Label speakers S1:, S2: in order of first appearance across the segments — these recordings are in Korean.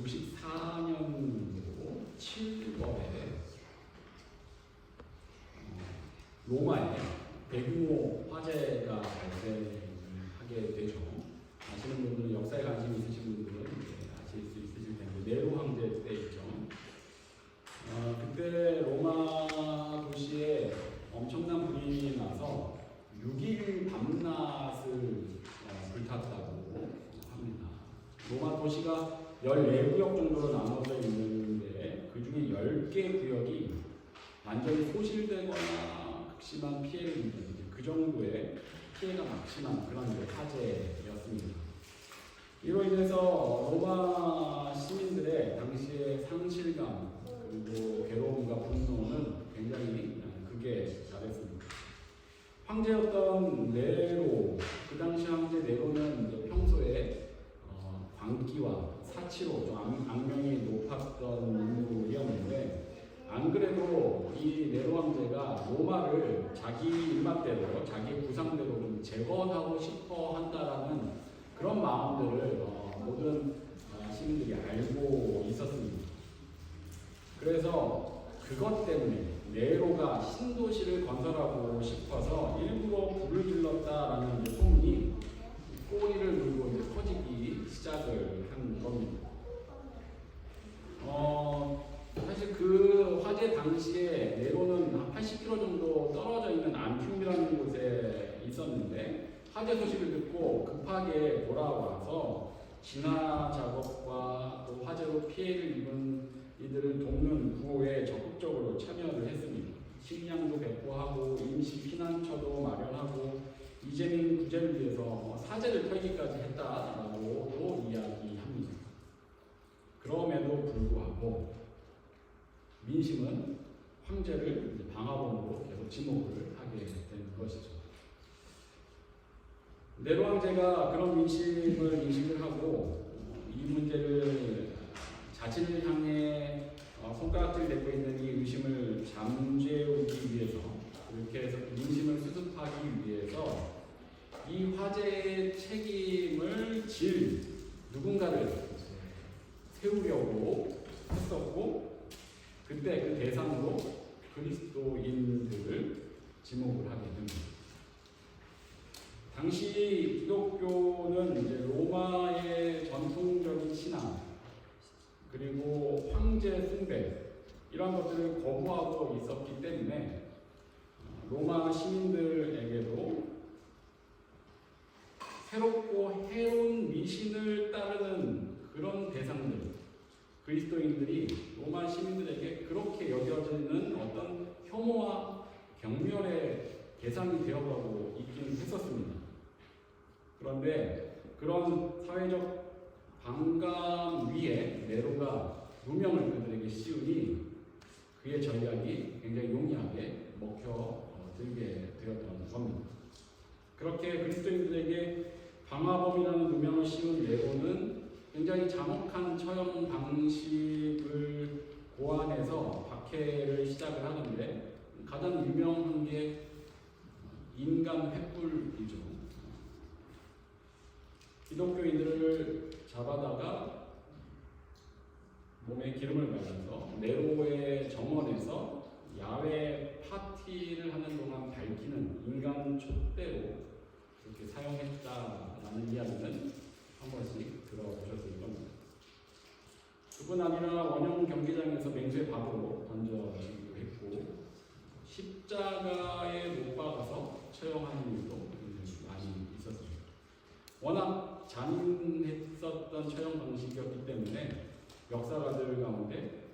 S1: 94년도 7월에 로마에 대규모 화재가 발생하게 되죠. 아시는 분들은 역사에 관심 있으신 분들은 아실 수 있으실 텐데 네로 황제 때였죠. 그때 로마 도시에 엄청난 불이 나서 6일 밤낮을 불탔다고 합니다. 로마 도시가 14구역 정도로 나눠져 있는데 그 중에 10개 구역이 완전히 소실되거나 극심한 피해를 입는 그 정도의 피해가 막심한 그런 화재였습니다. 이로 인해서 로마 시민들의 당시의 상실감 그리고 괴로움과 분노는 굉장히 크게 자랐습니다. 황제였던 네로, 그 당시 황제 네로는 이제 평소에 광기와 사치로 좀 악명이 높았던 인물이었는데, 안 그래도 이 네로 황제가 로마를 자기 입맛대로, 자기 구상대로 좀 재건하고 싶어 한다라는 그런 마음들을 모든 시민들이 알고 있었습니다. 그래서 그것 때문에 네로가 신도시를 건설하고 싶어서 일부러 불을 질렀다라는 소문이 꼬리를 물고 이제 퍼지기 시작을 한 겁니다. 사실 그 화재 당시에 네로는 한 80km 정도 떨어져 있는 안툼이라는 곳에 있었는데, 화재 소식을 듣고 급하게 돌아와서 진화 작업과 또 화재로 피해를 입은 이들을 돕는 구호에 적극적으로 참여를 했습니다. 식량도 배포하고 임시 피난처도 마련하고 이재민 구제를 위해서 사제를 털기까지 했다라고도 이야기합니다. 그럼에도 불구하고 민심은 황제를 방화범으로 계속 지목을 하게 된 것이죠. 네로 황제가 그런 민심을 인식을 하고 이 문제를 자신을 향해 손가락질 내고 있는 이 의심을 잠재우기 위해서, 이렇게 해서 민심을 수습하기 위해서 이 화재의 책임을 질 누군가를 세우려고 했었고, 그때 그 대상으로 그리스도인들을 지목을 하게 됩니다. 당시 기독교는 이제 로마의 전통적인 신앙 그리고 황제 숭배 이런 것들을 거부하고 있었기 때문에 로마 시민들에게도 새롭고 해로운 미신을 따르는 그런 대상들, 그리스도인들이 로마 시민들에게 그렇게 여겨지는 어떤 혐오와 경멸의 대상이 되어가고 있긴 했었습니다. 그런데 그런 사회적 반감 위에 네로가 누명을 그들에게 씌우니 그의 전략이 굉장히 용이하게 먹혀들게 되었던 겁니다. 그렇게 그리스도인들에게 방화범이라는 누명을 씌운 네로는 굉장히 잔혹한 처형 방식을 고안해서 박해를 시작을 하는데, 가장 유명한 게 인간 횃불이죠. 기독교인들을 잡아다가 몸에 기름을 발라서 네로의 정원에서 야외 파티를 하는 동안 밝히는 인간 촛대로 그렇게 사용했다라는 이야기는 한 번씩 들어보셨을 겁니다. 그뿐 아니라 원형 경기장에서 맹수의 밥으로 던져지기도 했고, 십자가에 못 박아서 처형하는 일도 굉장히 많이 있었습니다. 워낙 잔인했었던 처형 방식이었기 때문에 역사가들 가운데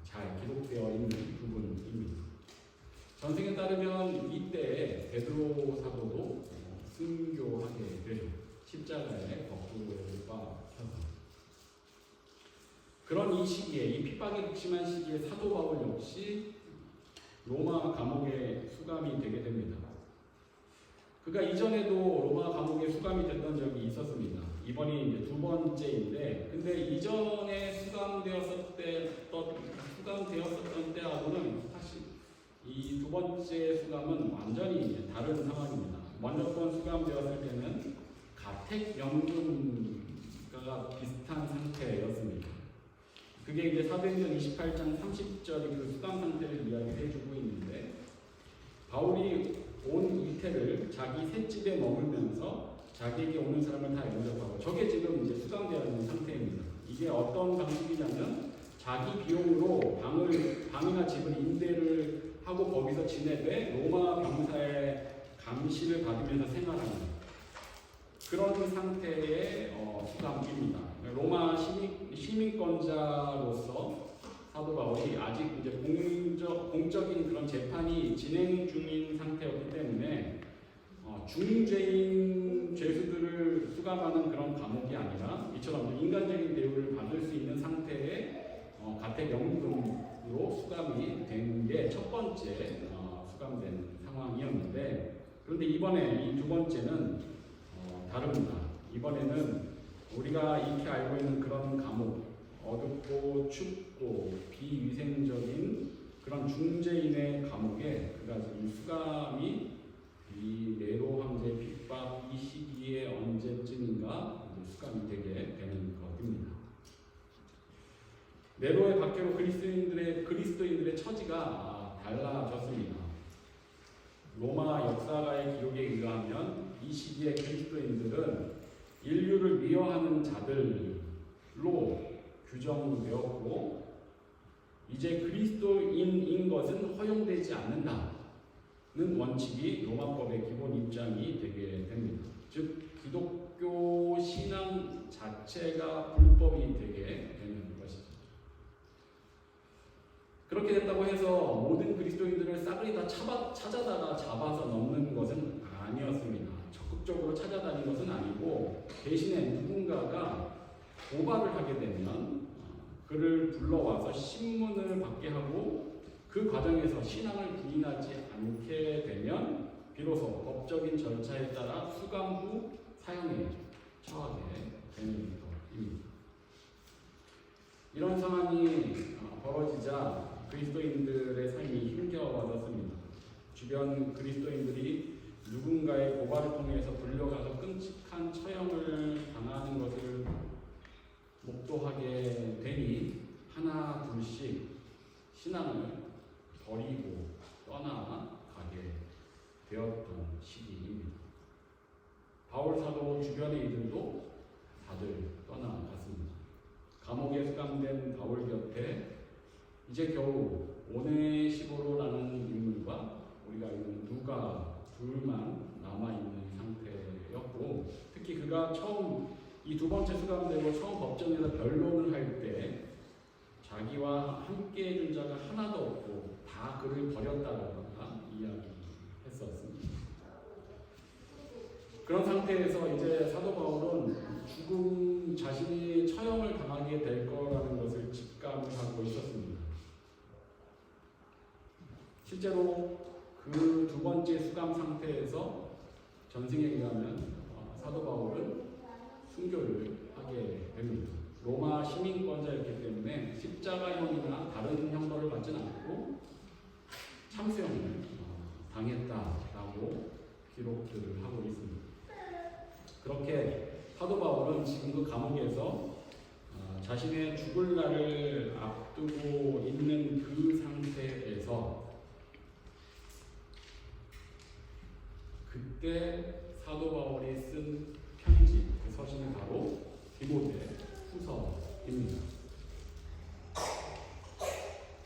S1: 잘 기록되어 있는 부분입니다. 전승에 따르면 이때 베드로 사도도 순교하게 되죠. 십자가에 거꾸로 박혀서. 그런 이 시기에, 이 핍박이 극심한 시기에 사도 바울 역시 로마 감옥에 수감이 되게 됩니다. 그가 이전에도 로마 감옥에 수감이 됐던 적이 있었습니다. 이번이 이제 두 번째인데, 근데 이전에 수감되었었던 때하고는 사실 이 두 번째 수감은 완전히 다른 상황입니다. 먼저 번 수감되었을 때는 가택연금과 비슷한 상태였습니다. 그게 이제 사도행전 28장 30절이 그 수감 상태를 이야기해주고 있는데, 바울이 온 이태를 자기 셋집에 머물면서 자기에게 오는 사람을 다 영접하고, 저게 지금 이제 수감되어 있는 상태입니다. 이게 어떤 방식이냐면 자기 비용으로 방이나 집을 임대를 하고 거기서 지내되 로마 병사의 감시를 받으면서 생활하는 그런 상태의 수감입니다. 로마 시민권자로서 사도 바울이 아직 이제 공적인 그런 재판이 진행 중인 상태였기 때문에 중죄인 죄수들을 수감하는 그런 감옥이 아니라 이처럼 인간적인 대우를 받을 수 있는 상태의 가택연금으로 수감이 된 게 첫 번째 수감된 상황이었는데, 그런데 이번에 이 두 번째는 다릅니다. 이번에는 우리가 익히 알고 있는 그런 감옥, 어둡고 춥고 비위생적인 그런 중재인의 감옥에 그가 이 수감이 이 네로 황제의 핍박 이 시기에 언제쯤인가 수감이 되게 되는 것입니다. 네로의 박해로 그리스도인들의 처지가 달라졌습니다. 로마 역사가의 기록에 의하면 이 시기에 그리스도인들은 인류를 미워하는 자들로 규정되었고, 이제 그리스도인인 것은 허용되지 않는다는 원칙이 로마법의 기본 입장이 되게 됩니다. 즉 기독교 신앙 자체가 불법이 되게 되는 것이죠. 그렇게 됐다고 해서 모든 그리스도인들을 싸그리 다 찾아다가 잡아서 넘는 것은 아니었습니다. 적극적으로 찾아다닌 것은 아니고, 대신에 누군가가 고발을 하게 되면 그를 불러와서 신문을 받게 하고, 그 과정에서 신앙을 부인하지 않게 되면 비로소 법적인 절차에 따라 수감 후 사형에 처하게 되는 것입니다. 이런 상황이 벌어지자 그리스도인들의 삶이 힘겨워졌습니다. 주변 그리스도인들이 누군가의 고발을 통해서 불려가서 끔찍한 처형을 당하는 것을 목도하게 되니 하나 둘씩 신앙을 버리고 떠나가게 되었던 시기입니다. 바울 사도 주변의 이들도 다들 떠나갔습니다. 감옥에 수감된 바울 곁에 이제 겨우 오네시보로라는 인물과 우리가 알는 누가 둘만 남아있는 상태였고, 특히 그가 처음 이 두 번째 수감되고 처음 법정에서 변론을 할 때 자기와 함께 해준 자가 하나도 없고 다 그를 버렸다라고 이야기했었습니다. 그런 상태에서 이제 사도 바울은 죽음 자신이 처형을 당하게 될 거라는 것을 직감을 하고 있었습니다. 실제로 그 두 번째 수감 상태에서 전승에 의하면 사도 바울은 순교를 하게 됩니다. 로마 시민권자였기 때문에 십자가형이나 다른 형벌을 받지는 않고 참수형을 당했다라고 기록들을 하고 있습니다. 그렇게 사도 바울은 지금 그 감옥에서 자신의 죽을 날을 앞두고 있는 그 상태에서 그때 사도 바울이 쓴 편지, 그 서신이 바로 디모데 후서입니다.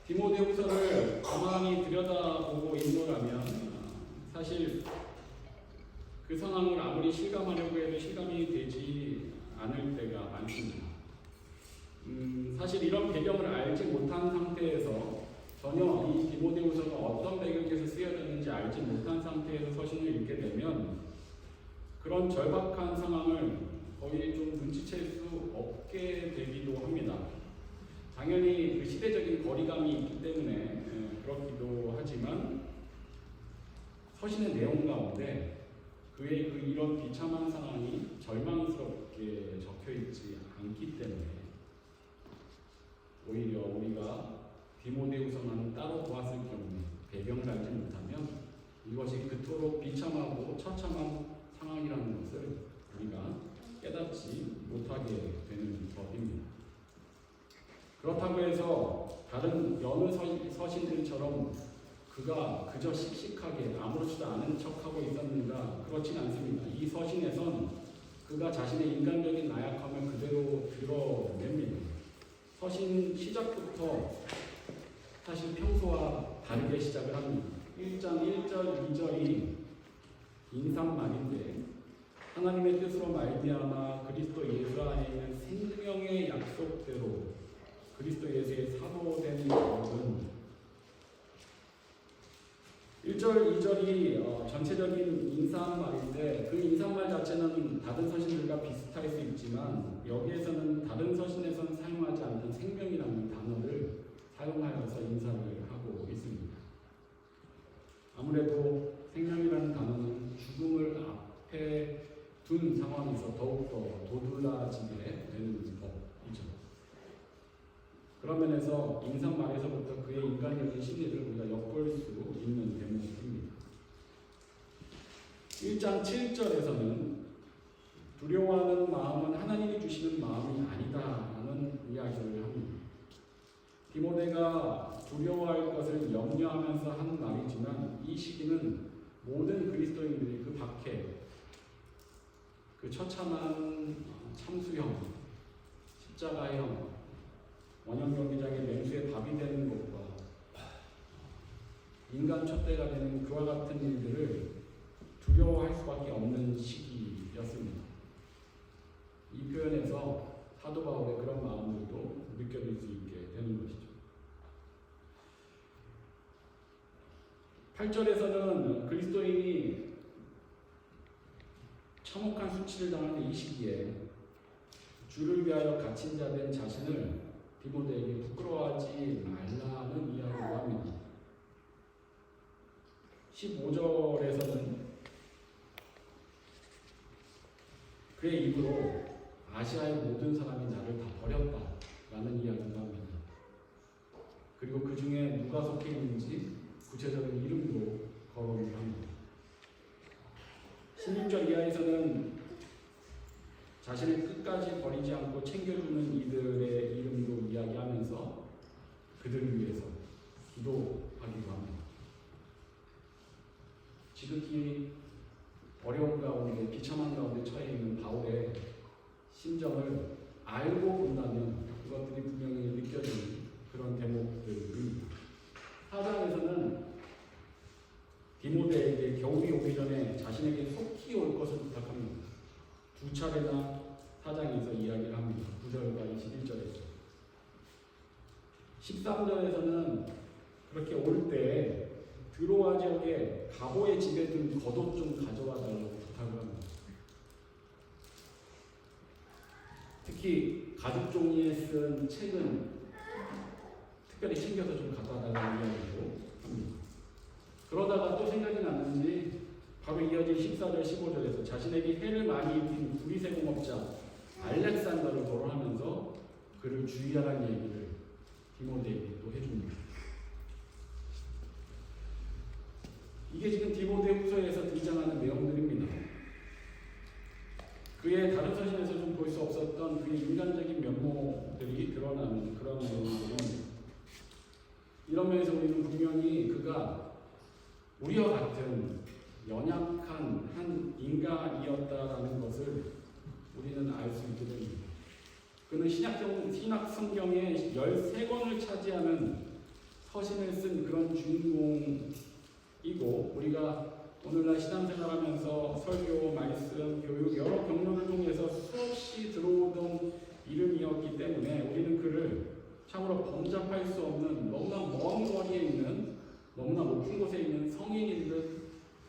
S1: 디모데 후서를 가만히 들여다보고 인도라면 사실 그 상황을 아무리 실감하려고 해도 실감이 되지 않을 때가 많습니다. 사실 이런 배경을 알지 못한 상태에서 전혀 이 디모데후서가 어떤 배경에서 쓰여졌는지 알지 못한 상태에서 서신을 읽게 되면 그런 절박한 상황을 거의 좀 눈치챌 수 없게 되기도 합니다. 당연히 그 시대적인 거리감이 있기 때문에 그렇기도 하지만 서신의 내용 가운데 그의 이런 비참한 상황이 절망스럽게 적혀있지 않기 때문에 오히려 우리가 디모데후서만 따로 보았을 경우에 배경을 알지 못하면 이것이 그토록 비참하고 처참한 상황이라는 것을 우리가 깨닫지 못하게 되는 것입니다. 그렇다고 해서 다른 여느 서신들처럼 그가 그저 씩씩하게 아무렇지도 않은 척하고 있었는가? 그렇진 않습니다. 이 서신에선 그가 자신의 인간적인 나약함을 그대로 드러냅니다. 서신 시작부터 사실 평소와 다르게 시작을 합니다. 1장 1절 2절이 인사말인데 하나님의 뜻으로 말미암아 그리스도 예수 안에 있는 생명의 약속대로 그리스도 예수의 사도된 바울은 1절 2절이 전체적인 인사말인데 그 인사말 자체는 다른 서신들과 비슷할 수 있지만 여기에서는 다른 서신에서는 사용하지 않는 생명이라는 단어를 사용하여서 인사를 하고 있습니다. 아무래도 생명이라는 단어는 죽음을 앞에 둔 상황에서 더욱더 도드라지게 되는 법이죠. 그런 면에서 인사말에서부터 그의 인간적인 심리를 우리가 엿볼 수 있는 대목입니다. 1장 7절에서는 두려워하는 마음은 하나님이 주시는 마음이 아니다라는 이야기를 합니다. 디모데가 두려워할 것을 염려하면서 하는 말이지만 이 시기는 모든 그리스도인들이 그 밖에 그 처참한 참수형, 십자가형, 원형 경기장의 맹수의 밥이 되는 것과 인간 촛대가 되는 그와 같은 일들을 두려워할 수밖에 없는 시기였습니다. 이 표현에서 사도 바울의 그런 마음들도 느껴질 수 있게 되는 것이죠. 8절에서는 그리스도인이 참혹한 수치를 당하는 이 시기에 주를 위하여 갇힌 자 된 자신을 디모데에게 부끄러워하지 말라는 이야기를 합니다. 15절에서는 그의 입으로 아시아의 모든 사람이 나를 다 버렸다라는 이야기를 합니다. 그리고 그 중에 누가 속해 있는지 구체적인 이름도 거론을 합니다. 16절 이하에서는 자신을 끝까지 버리지 않고 챙겨주는 이들의 이름도 이야기하면서 그들을 위해서 기도하기도 합니다. 지극히 어려운 가운데 비참한 가운데 처해 있는 바울의 심정을 알고 본다면 그것들이 분명히 느껴지는 그런 대목들입니다. 4장에서는 디모데에게 겨울이 오기 전에 자신에게 속히 올 것을 부탁합니다. 두 차례나 4장에서 이야기를 합니다. 9절과 21절에서. 13절에서는 그렇게 올 때 드로아 지역에 가보의 집에 든 겉옷 좀 가져와 달라고 부탁을 합니다. 특히 가죽 종이에 쓴 책은 특별히 챙겨서 좀 갖다 달라는 이야기도 합니다. 그러다가 또 생각이 났는지 바로 이어진 14절 15절에서 자신에게 해를 많이 입힌 구리세공업자 알렉산더를 거론하면서 그를 주의하라는 얘기를 디모데에게 또 해줍니다. 이게 지금 디모데 후서에서 등장하는 내용들입니다. 그의 다른 서신에서 좀 볼 수 없었던 그의 인간적인 면모들이 드러나는 그런 내용들입니다. 이런 면에서 우리는 분명히 그가 우리와 같은 연약한 한 인간이었다라는 것을 우리는 알 수 있게 됩니다. 그는 신약 성경의 13권을 차지하는 서신을 쓴 그런 주인공이고 우리가 오늘날 신앙생활하면서 설교, 말씀, 교육 여러 경로를 통해서 수없이 들어오던 이름이었기 때문에 우리는 그를 참으로 범접할 수 없는 너무나 먼 거리에 있는 너무나 높은 곳에 있는 성인인 듯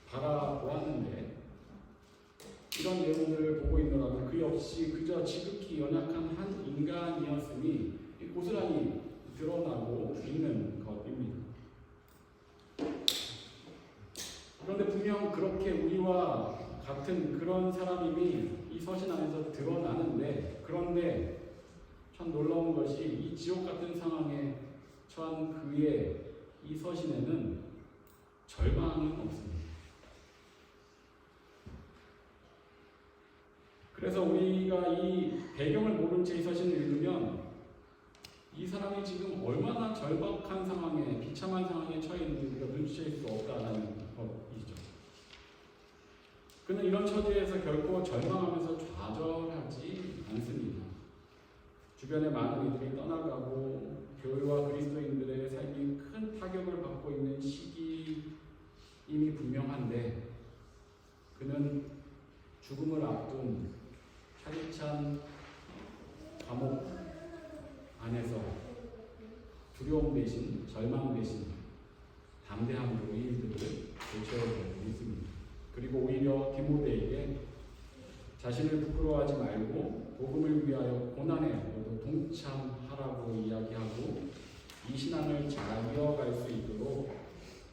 S1: 바라보았는데 이런 내용들을 보고 있노라면 그 역시 그저 지극히 연약한 한 인간이었음이 고스란히 드러나고 있는 것입니다. 그런데 분명 그렇게 우리와 같은 그런 사람임이 이 서신 안에서 드러나는데 그런데 참 놀라운 것이 이 지옥 같은 상황에 처한 그의 이 서신에는 절망은 없습니다. 그래서 우리가 이 배경을 모른 채 이 서신을 읽으면 이 사람이 지금 얼마나 절박한 상황에, 비참한 상황에 처해 있는지 우리가 눈치챌 수 없다라는 것이죠. 그는 이런 처지에서 결코 절망하면서 좌절하지 않습니다. 주변의 많은 이들이 떠나가고 교회와 그리스도인들의 삶이 큰 타격을 받고 있는 시기임이 분명한데, 그는 죽음을 앞둔 차디찬 감옥 안에서 두려움 대신 절망 대신 담대함으로 이 일들을 대처해내고 있습니다. 그리고 오히려 디모데에게 자신을 부끄러워하지 말고 복음을 위하여 고난에 너도 동참하라고 이야기하고 이 신앙을 잘 이어갈 수 있도록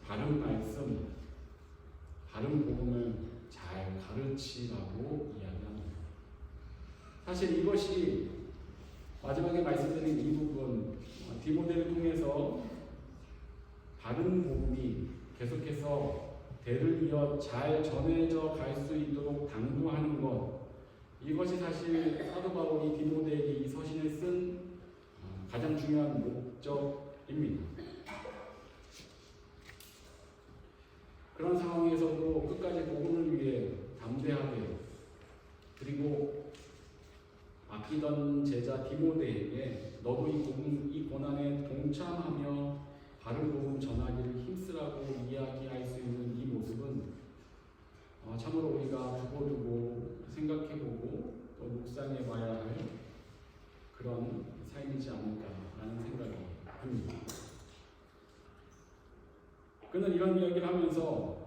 S1: 바른 말씀, 바른 복음을 잘 가르치라고 이야기합니다. 사실 이것이 마지막에 말씀드린 이 부분, 디모데를 통해서 바른 복음이 계속해서 대를 이어 잘 전해져 갈 수 있도록 당부하는 것, 이것이 사실 사도 바울이 디모데에게 이 서신을 쓴 가장 중요한 목적입니다. 그런 상황에서도 끝까지 복음을 위해 담대하게, 그리고 아끼던 제자 디모데에게 너도 이 고난에 동참하며 바른 복음 전하기를 힘쓰라고 이야기할 수 있는 이 모습은 참으로 우리가 두고두고 생각해보고 또 묵상해봐야 할 그런 삶이지 않을까라는 생각이 듭니다. 그는 이런 이야기를 하면서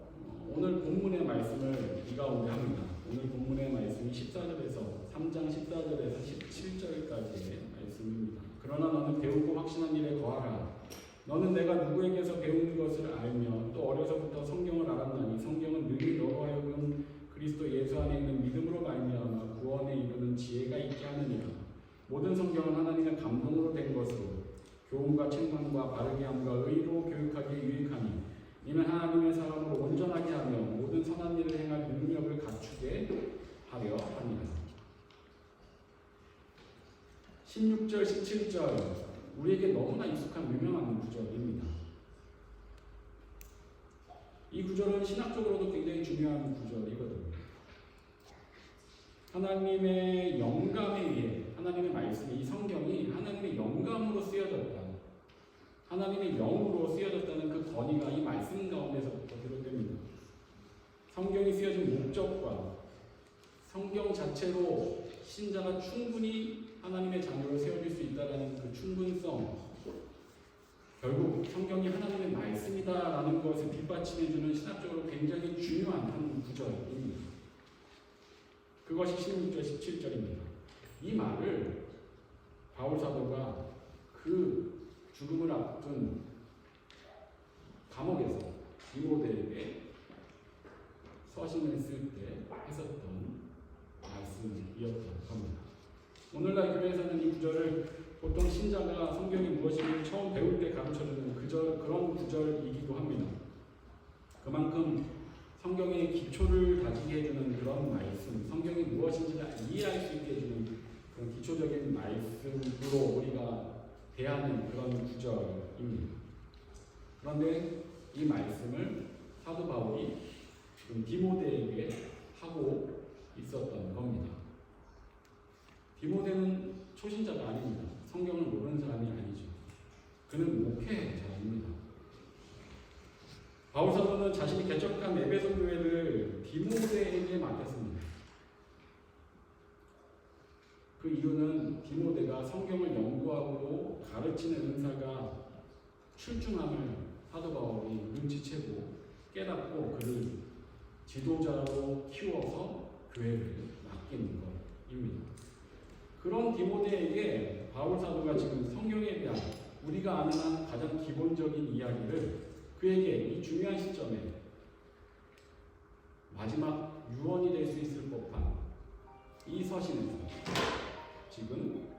S1: 오늘 본문의 말씀을 이 가운데 합니다. 오늘 본문의 말씀이 14절에서 3장 14절에서 17절까지의 말씀입니다. 그러나 너는 배우고 확신한 일에 거하라. 너는 내가 누구에게서 배운 것을 알며 또 어려서부터 성경을 알았나니 성경은 능히 너로 하여금 그리스도 예수 안에 있는 믿음으로 말미암아 구원에 이르는 지혜가 있게 하느니라. 모든 성경은 하나님의 감동으로 된 것으로 교훈과 책망과 바르게 함과 의로 교육하기에 유익하니 이는 하나님의 사람으로 온전하게 하며 모든 선한 일을 행할 능력을 갖추게 하려 합니다. 16절, 17절 우리에게 너무나 익숙한 유명한 구절입니다. 이 구절은 신학적으로도 굉장히 중요한 구절이거든요. 하나님의 영감에 의해 하나님의 말씀이, 이 성경이 하나님의 영감으로 쓰여졌다, 하나님의 영으로 쓰여졌다는 그 권위가 이 말씀 가운데서부터 비롯됩니다. 성경이 쓰여진 목적과 성경 자체로 신자가 충분히 하나님의 자녀로 세워질 수 있다는 그 충분성, 결국 성경이 하나님의 말씀이다라는 것을 뒷받침해주는 신학적으로 굉장히 중요한 한 구절입니다. 그것이 16절, 17절입니다. 이 말을 바울 사도가 그 죽음을 앞둔 감옥에서 디모데에게 서신을 쓸 때 했었던 말씀이었던 겁니다. 오늘날 교회에서는 이 구절을 보통 신자가 성경이 무엇인지 처음 배울 때 가르쳐주는 그런 구절이기도 합니다. 그만큼 성경의 기초를 다지게 해주는 그런 말씀, 성경이 무엇인지를 이해할 수 있게 해주는 그런 기초적인 말씀으로 우리가 대하는 그런 구절입니다. 그런데 이 말씀을 사도 바울이 디모데에게 하고 있었던 겁니다. 디모데는 초신자가 아닙니다. 성경을 모르는 사람이 아니죠. 그는 목회자입니다. 바울 사도는 자신이 개척한 에베소 교회를 디모데에게 맡겼습니다. 그 이유는 디모데가 성경을 연구하고 가르치는 은사가 출중함을 사도 바울이 눈치채고 깨닫고 그를 지도자로 키워서 교회를 맡기는 것입니다. 그런 디모데에게 바울 사도가 지금 성경에 대한 우리가 아는 한 가장 기본적인 이야기를 그에게 이 중요한 시점에 마지막 유언이 될 수 있을 법한 이 서신에서 지금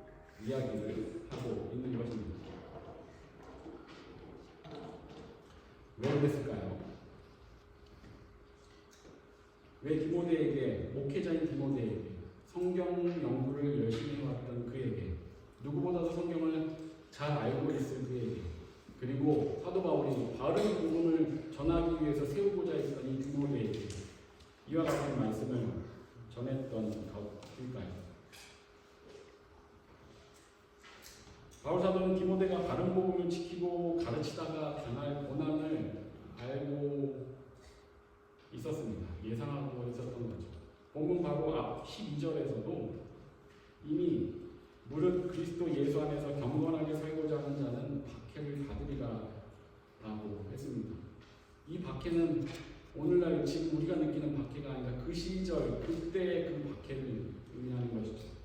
S1: 이야기를 하고 있는 것입니다. 왜 그랬을까요? 왜 디모데에게, 목회자인 디모데에게, 성경 연구를 열심히 해왔던 그에게, 누구보다도 성경을 잘 알고 있을 그에게, 그리고 사도 바울이 바른 복음을 전하기 위해서 세우고자 했던 이 디모데에게 이와 같은 말씀을 전했던 것일까요? 바울 사도는 디모데가 바른 복음을 지키고 가르치다가 당할 고난을 알고 있었습니다. 예상하고 있었던 거죠. 본문 바로 앞 12절에서도 이미 무릇 그리스도 예수 안에서 경건하게 살고자 하는 자는 박해를 받으리라 라고 했습니다. 이 박해는 오늘날 지금 우리가 느끼는 박해가 아니라 그 시절 그때의 그 박해를 의미하는 것이죠.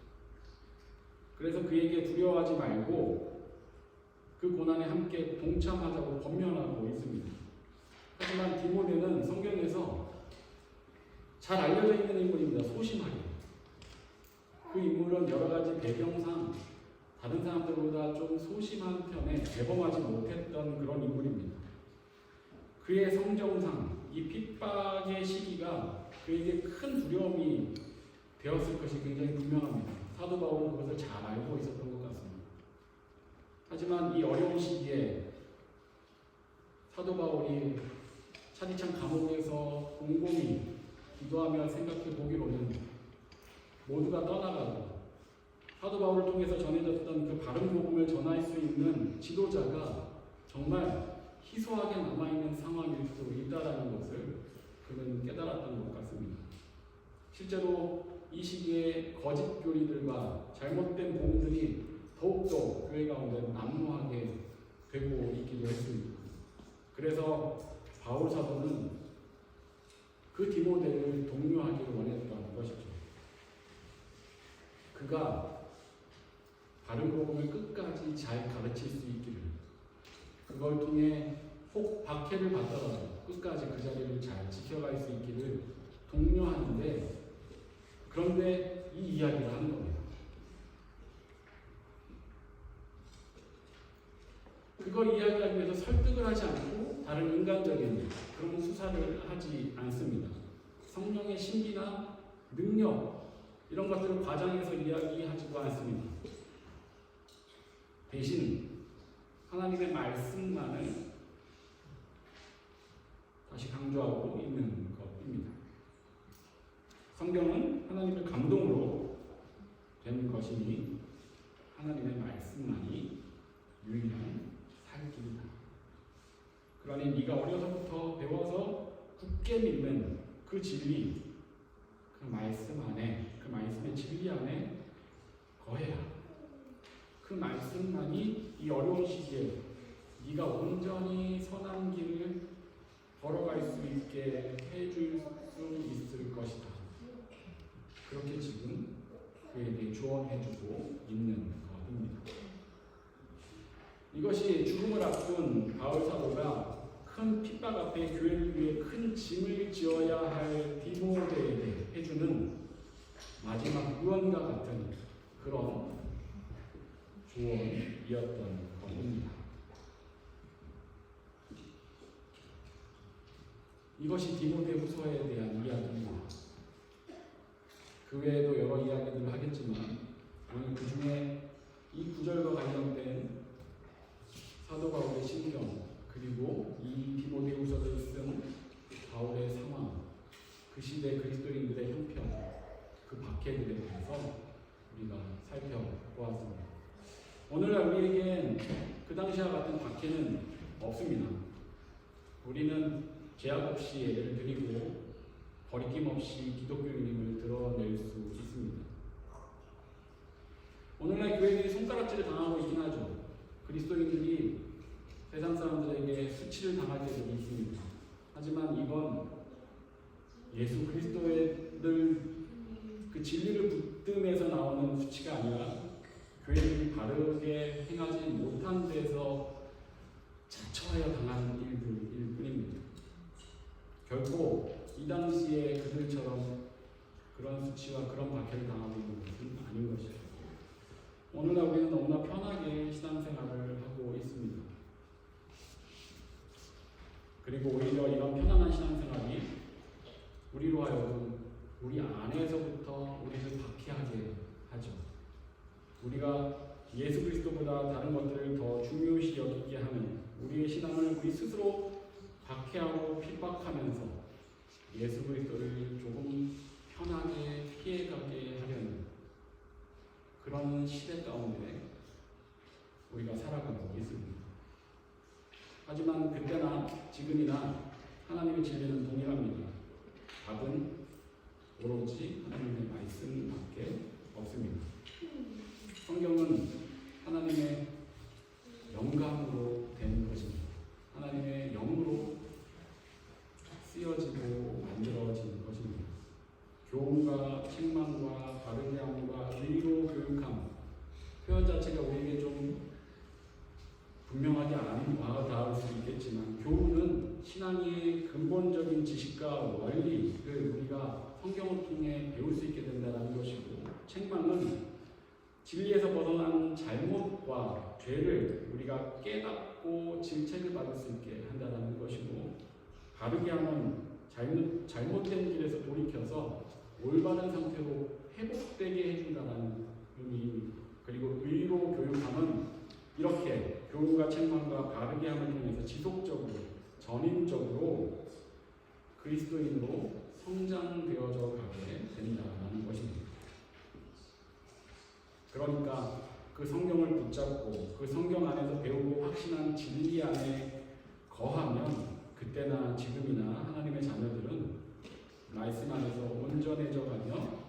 S1: 그래서 그에게 두려워하지 말고 그 고난에 함께 동참하자고 권면하고 있습니다. 하지만 디모데는 성경에서 잘 알려져 있는 인물입니다. 소심하게. 그 인물은 여러 가지 배경상 다른 사람들보다 좀 소심한 편에 대범하지 못했던 그런 인물입니다. 그의 성정상 이 핍박의 시기가 그에게 큰 두려움이 되었을 것이 굉장히 분명합니다. 사도 바울은 그것을 잘 알고 있었던 것 같습니다. 하지만 이 어려운 시기에 사도 바울이 차디찬 감옥에서 곰곰이 기도하며 생각해 보기로는 모두가 떠나가고 사도 바울을 통해서 전해졌던 그 바른 복음을 전할 수 있는 지도자가 정말 희소하게 남아있는 상황일 수 있다는 것을 그는 깨달았던 것 같습니다. 실제로 이 시기에 거짓 교리들과 잘못된 복음들이 더욱더 교회 가운데 난무하게 되고 있기도 했습니다. 그래서 바울 사도는 그 디모데를 독려하기를 원했던 것이죠. 그가 바른 복음을 끝까지 잘 가르칠 수 있기를, 그걸 통해 혹 박해를 받더라도 끝까지 그 자리를 잘 지켜갈 수 있기를 독려하는데, 그런데 이 이야기를 하는 겁니다. 그걸 이야기하기 위해서 설득을 하지 않고 다른 인간적인 그런 수사를 하지 않습니다. 성령의 신비나 능력 이런 것들을 과장해서 이야기하지도 않습니다. 대신 하나님의 말씀만을 다시 강조하고 있는 것입니다. 성경은 하나님의 감동으로 된 것이니 하나님의 말씀만이 유일한 살 길이다. 그러니 네가 어려서부터 배워서 굳게 믿는 그 진리, 그 말씀 안에, 그 말씀의 진리 안에 거해야 그 말씀만이 이 어려운 시기에 네가 온전히 선한 길을 걸어갈 수 있게 해줄 수 있을 것이다. 그렇게 지금 그에게 조언해주고 있는 것입니다. 이것이 죽음을 앞둔 바울 사도가 큰 핍박 앞에 교회를 위해 큰 짐을 지어야 할 디모데에게 해주는 마지막 유언과 같은 그런 조언이었던 것입니다. 이것이 디모데 후서에 대한 이야기입니다. 그 외에도 여러 이야기들을 하겠지만 오늘 그 중에 이 구절과 관련된 사도 바울의 심경, 그리고 이 디모데 후서를 쓴 바울의 상황, 그 시대 그리스도인들의 형편, 그 박해들에 대해서 우리가 살펴보았습니다. 오늘날 우리에겐 그 당시와 같은 박해는 없습니다. 우리는 제약 없이 예배를 드리고 거리낌 없이 기독교인임을 드러낼 수 있습니다. 오늘날 교회들이 손가락질을 당하고 있긴 하죠. 그리스도인들이 세상 사람들에게 수치를 당할 때도 있습니다. 하지만 이건 예수 그리스도의 늘 그 진리를 붙들면서 나오는 수치가 아니라 교회들이 바르게 행하지 못한 데서 자처하여 당하는 일들일 뿐입니다. 결코 이 당시에 그들처럼 그런 수치와 그런 박해를 당하고 있는 것은 아닌 것이죠. 오늘날 우리는 너무나 편하게 신앙생활을 하고 있습니다. 그리고 오히려 이런 편안한 신앙생활이 우리로 하여금 우리 안에서부터 우리를 박해하게 하죠. 우리가 예수 그리스도 그리스도보다 다른 것들을 더 중요시 여기게 하는 우리의 신앙을 우리 스스로 박해하고 핍박하면서 예수 그리스도를 조금 편하게 피해가게 하려는 그런 시대 가운데 우리가 살아가고 있습니다. 하지만 그때나 지금이나 하나님의 진리는 동일합니다. 답은 오로지 하나님의 말씀밖에 없습니다. 성경은 하나님의 영감으로 된 것입니다. 하나님의 영으로 쓰여지고 만들어진 것입니다. 교훈과 책망과 바르게 함과 의로 교육함, 표현 자체가 우리에게 좀 분명하게 안 와닿을 수 있겠지만, 교훈은 신앙의 근본적인 지식과 원리를 우리가 성경을 통해 배울 수 있게 된다는 것이고, 책망은 진리에서 벗어난 잘못과 죄를 우리가 깨닫고 질책을 받을 수 있게 한다는 것이고, 바르게 함은 잘못된 길에서 돌이켜서 올바른 상태로 회복되게 해준다는 의미입니다. 그리고 의로 교육함은 이렇게 교훈과 책망과 바르게 함을 통해서 지속적으로 전인적으로 그리스도인으로 성장되어져 가게 된다는 것입니다. 그러니까 그 성경을 붙잡고 그 성경 안에서 배우고 확신한 진리 안에 거하면 그때나 지금이나 하나님의 자녀들은 말씀 안에서 온전해져 가며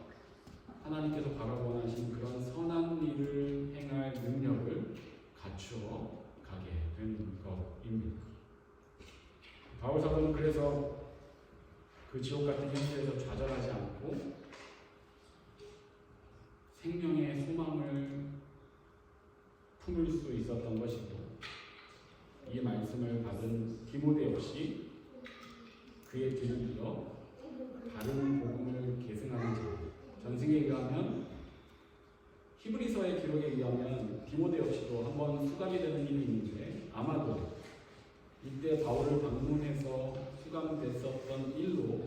S1: 하나님께서 바라고 원하신 그런 선한 일을 행할 능력을 갖추어 가게 되는 것입니다. 바울 사도는 그래서 그 지옥 같은 현실에서 좌절하지 않고 생명의 소망을 품을 수 있었던 것이고, 이 말씀을 받은 디모데 역시 그의 뒤를 이어 다른 복음을 계승하는 자, 전승에 의하면, 히브리서의 기록에 의하면 디모데 역시도 한번 수감이 되는 일이 있는데, 아마도 이때 바울을 방문해서 수감됐었던 일로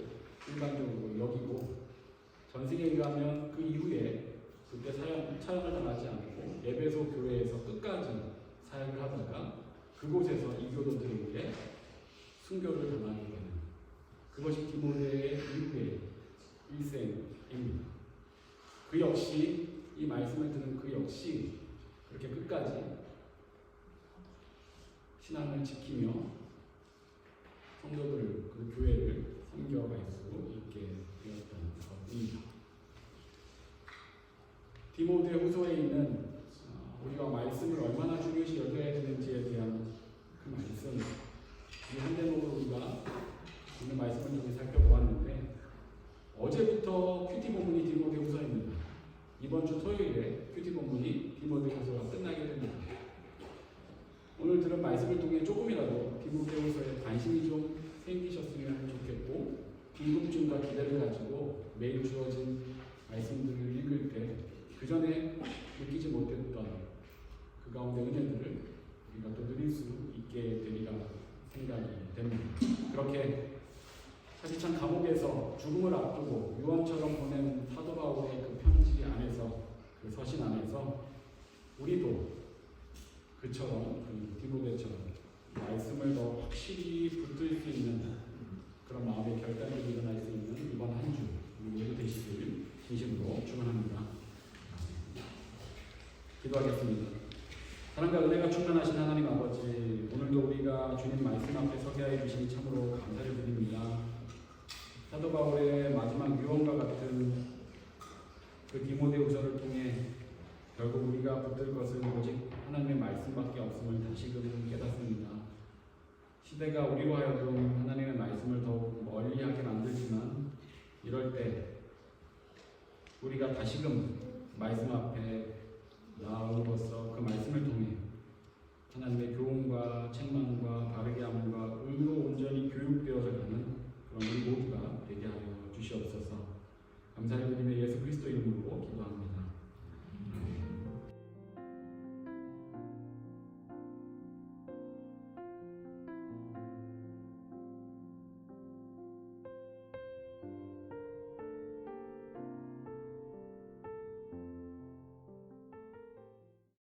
S1: 일반적으로 여기고, 전승에 의하면 그 이후에 그때 처형을 당하지 않고 에베소 교회에서 끝까지 사역을 하다가 그곳에서 이교도들에게 순교를 당하게 되는, 그것이 디모데의 이후의 일생입니다. 그 역시, 이 말씀을 듣는 그 역시 그렇게 끝까지 신앙을 지키며 성도들을, 그 교회를 섬겨갈 수 있게 되었던 것입니다. 디모데 후서에 있는 우리가 말씀을 얼마나 중요시 여겨야 되는지에 대한 그 말씀, 이 한 대목으로 우리가 오늘 말씀을 통해 살펴보았는데, 어제부터 큐티 본문이 디모데 후서입니다. 이번 주 토요일에 큐티 본문이 디모데 후서가 끝나게 됩니다. 오늘 들은 말씀을 통해 조금이라도 디모데 후서에 관심이 좀 생기셨으면 좋겠고, 궁금증과 기대를 가지고 매일 주어진 말씀들을 읽을 때 그 전에 느끼지 못했던 그 가운데 은혜들을 우리가 또 누릴 수 있게 되리라 생각이 됩니다. 그렇게 사실상 감옥에서 죽음을 앞두고 유언처럼 보낸 사도 바울의 그 편지 안에서, 그 서신 안에서 우리도 그처럼, 그 디모데처럼 말씀을 더 확실히 붙들 수 있는 그런 마음의 결단이 일어날 수 있는 이번 한 주 모두 되시길 진심으로 축원합니다. 기도하겠습니다. 사랑과 은혜가 충만하신 하나님 아버지, 오늘도 우리가 주님 말씀 앞에 서게 하여 주시니 참으로 감사를 드립니다. 사도 바울의 마지막 유언과 같은 그 디모데 후서를 통해 결국 우리가 붙들 것은 오직 하나님의 말씀밖에 없음을 다시금 깨닫습니다. 시대가 우리로 하여금 하나님의 말씀을 더욱 멀리하게 만들지만, 이럴 때 우리가 다시금 말씀 앞에 나옴으로써 그 말씀을 통해 하나님의 교훈과 책망과 바르게 함과 의로 온전히 교육되어져 가는 그런 우리 모두가 되게 하여 주시옵소서. 감사를 드리며 예수 그리스도 이름으로 기도합니다.